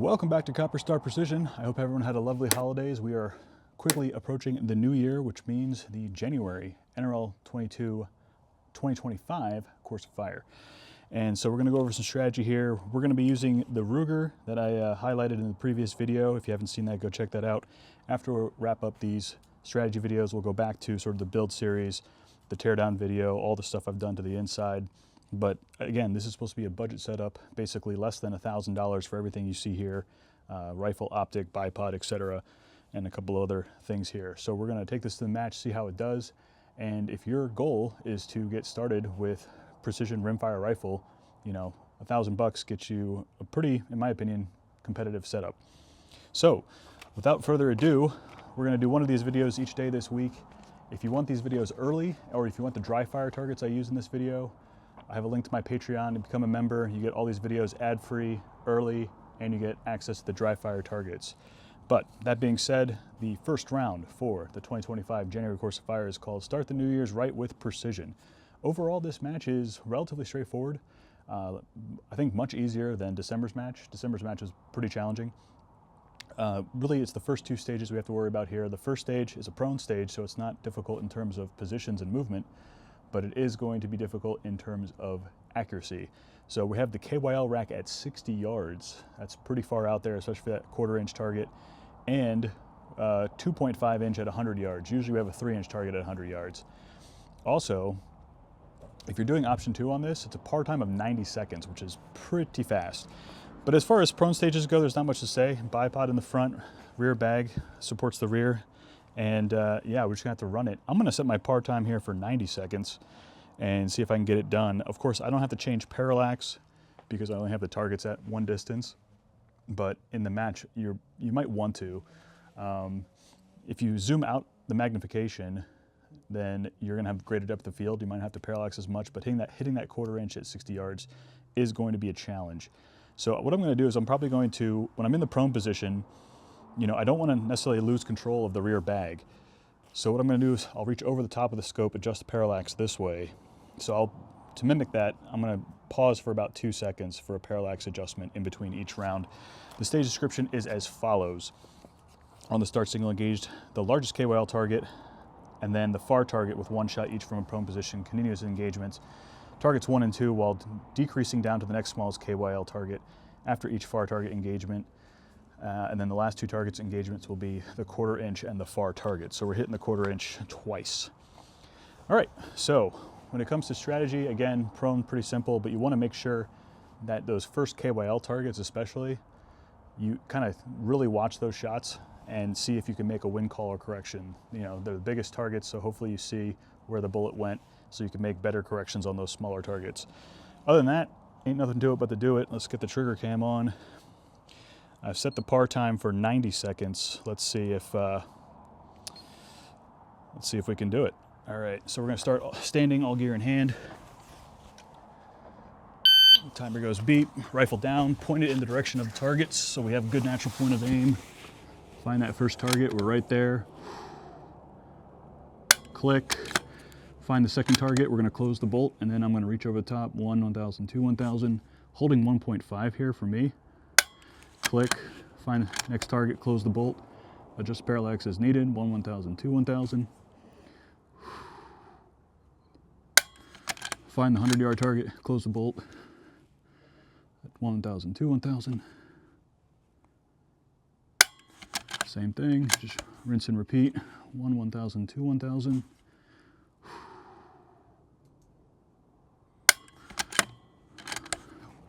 Welcome back to Copper Star Precision. I hope everyone had a lovely holidays. We are quickly approaching the new year, which means the January NRL22 2025 Course of Fire. And so we're going to go over some strategy here. We're going to be using the Ruger that I highlighted in the previous video. If you haven't seen that, go check that out. After we wrap up these strategy videos, we'll go back to sort of the build series, the teardown video, all the stuff I've done to the inside. But again, this is supposed to be a budget setup, basically less than $1,000 for everything you see here, rifle, optic, bipod, etc., and a couple of other things here. So we're going to take this to the match, see how it does, and if your goal is to get started with precision rimfire rifle, you know, $1,000 gets you a pretty, in my opinion, competitive setup. So without further ado, we're going to do one of these videos each day this week. If you want these videos early, or if you want the dry fire targets I use in this video, I have a link to my Patreon. To become a member, you get all these videos ad-free, early, and you get access to the dry fire targets. But that being said, the first round for the 2025 January Course of Fire is called Start the New Year's Right with Precision. Overall, this match is relatively straightforward. I think much easier than December's match. December's match was pretty challenging. Really, it's the first two stages we have to worry about here. The first stage is a prone stage, so it's not difficult in terms of positions and movement, but it is going to be difficult in terms of accuracy. So we have the KYL rack at 60 yards. That's pretty far out there, especially for that 1/4 inch target, and 2.5 inch at 100 yards. Usually we have a 3 inch target at 100 yards. Also, if you're doing option 2 on this, it's a par time of 90 seconds, which is pretty fast. But as far as prone stages go, there's not much to say. Bipod in the front, rear bag supports the rear. And yeah, we're just gonna have to run it. I'm gonna set my par time here for 90 seconds and see if I can get it done. Of course, I don't have to change parallax because I only have the targets at one distance, but in the match, you might want to. If you zoom out the magnification, then you're gonna have greater depth of field. You might not have to parallax as much, but hitting that 1/4 inch at 60 yards is going to be a challenge. So what I'm gonna do is I'm probably going to, when I'm in the prone position, you know, I don't want to necessarily lose control of the rear bag. So what I'm going to do is I'll reach over the top of the scope, adjust the parallax this way. So to mimic that, I'm going to pause for about 2 seconds for a parallax adjustment in between each round. The stage description is as follows. On the start signal engaged, the largest KYL target, and then the far target with 1 shot each from a prone position, continuous engagements. Targets 1 and 2 while decreasing down to the next smallest KYL target after each far target engagement. And then the last 2 targets engagements will be the 1/4 inch and the far target. So we're hitting the 1/4 inch twice. All right, so when it comes to strategy, again, prone, pretty simple, but you want to make sure that those first KYL targets especially, you kind of really watch those shots and see if you can make a wind call or correction. You know, they're the biggest targets, so hopefully you see where the bullet went so you can make better corrections on those smaller targets. Other than that, ain't nothing to it but to do it. Let's get the trigger cam on. I've set the par time for 90 seconds. Let's see if we can do it. All right, so we're gonna start standing, all gear in hand. Timer goes beep, rifle down, point it in the direction of the targets so we have a good natural point of aim. Find that first target, we're right there. Click, find the second target, we're gonna close the bolt, and then I'm gonna reach over the top, 1, 1,000, 2, 1,000, holding 1.5 here for me. Click, find next target, close the bolt, adjust parallax as needed, 1, 1,000, 2, 1,000. Find the 100-yard target, close the bolt, 1, 1,000, 2, 1,000. Same thing, just rinse and repeat, 1, 1,000, 2, 1,000.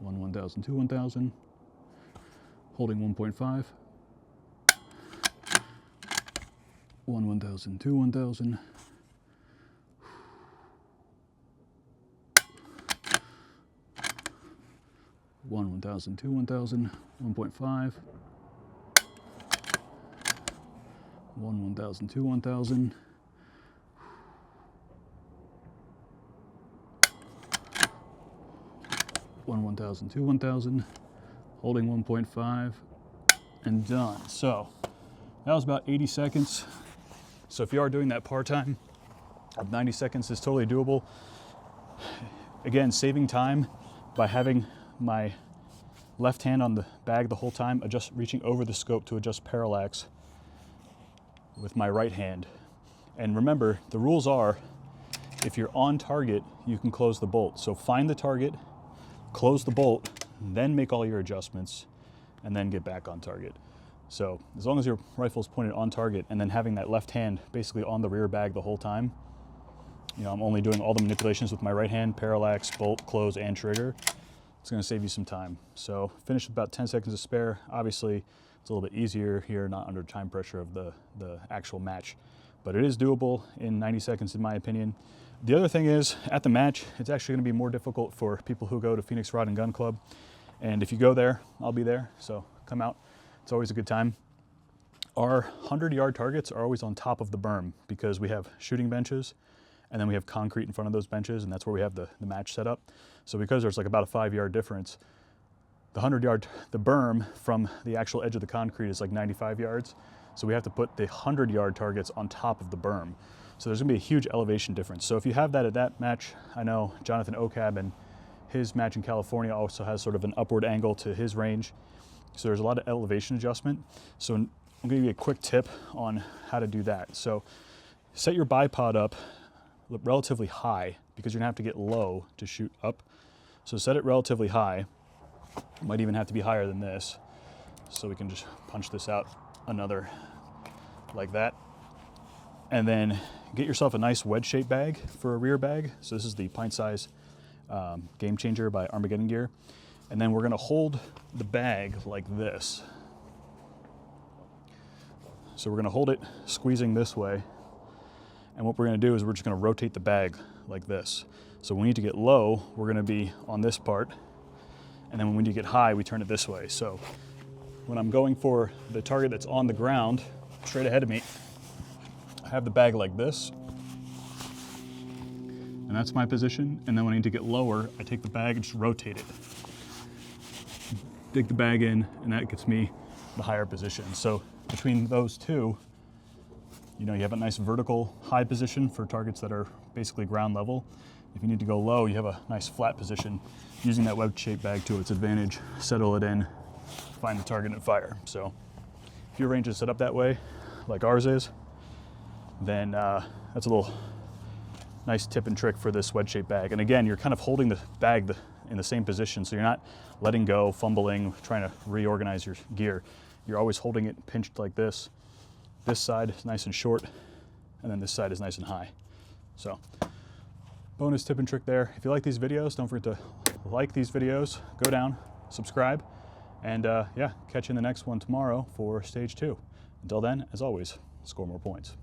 1, 1,000, 2, 1,000. Holding 1.5, 1, 1,000, 2, 1,000, 1, 1,000, 2, 1,000, 1.5, 1, 1,000, 2, 1,000, 1, 1,000, 2, 1,000. Holding 1.5, and done. So that was about 80 seconds. So if you are doing that par time of 90 seconds is totally doable. Again, saving time by having my left hand on the bag the whole time, reaching over the scope to adjust parallax with my right hand. And remember, the rules are, if you're on target, you can close the bolt. So find the target, close the bolt, then make all your adjustments, and then get back on target. So as long as your rifle's pointed on target and then having that left hand basically on the rear bag the whole time, you know, I'm only doing all the manipulations with my right hand, parallax, bolt, close, and trigger. It's gonna save you some time. So finish with about 10 seconds to spare. Obviously, it's a little bit easier here, not under time pressure of the actual match, but it is doable in 90 seconds in my opinion. The other thing is, at the match, it's actually gonna be more difficult for people who go to Phoenix Rod and Gun Club. And if you go there, I'll be there, so come out. It's always a good time. Our 100-yard targets are always on top of the berm because we have shooting benches and then we have concrete in front of those benches, and that's where we have the match set up. So because there's like about a 5-yard difference, the 100-yard, the berm from the actual edge of the concrete is like 95 yards. So we have to put the 100-yard targets on top of the berm. So there's gonna be a huge elevation difference. So if you have that at that match, I know Jonathan Ocab and his match in California also has sort of an upward angle to his range. So there's a lot of elevation adjustment. So I'm gonna give you a quick tip on how to do that. So set your bipod up relatively high because you're gonna have to get low to shoot up. So set it relatively high. It might even have to be higher than this. So we can just punch this out another like that. And then get yourself a nice wedge-shaped bag for a rear bag. So this is the pint size Game Changer by Armageddon Gear. And then we're gonna hold the bag like this. So we're gonna hold it squeezing this way. And what we're gonna do is we're just gonna rotate the bag like this. So when we need to get low, we're gonna be on this part. And then when we need to get high, we turn it this way. So when I'm going for the target that's on the ground, straight ahead of me, I have the bag like this. And that's my position. And then when I need to get lower, I take the bag and just rotate it. Dig the bag in, and that gets me the higher position. So between those two, you know, you have a nice vertical high position for targets that are basically ground level. If you need to go low, you have a nice flat position using that wedge-shaped bag to its advantage. Settle it in, find the target and fire. So if your range is set up that way, like ours is, then that's a little nice tip and trick for this wedge-shaped bag. And again, you're kind of holding the bag in the same position, so you're not letting go, fumbling, trying to reorganize your gear. You're always holding it pinched like this. This side is nice and short, and then this side is nice and high. So, bonus tip and trick there. If you like these videos, don't forget to like these videos, go down, subscribe, and yeah, catch you in the next one tomorrow for stage 2. Until then, as always, score more points.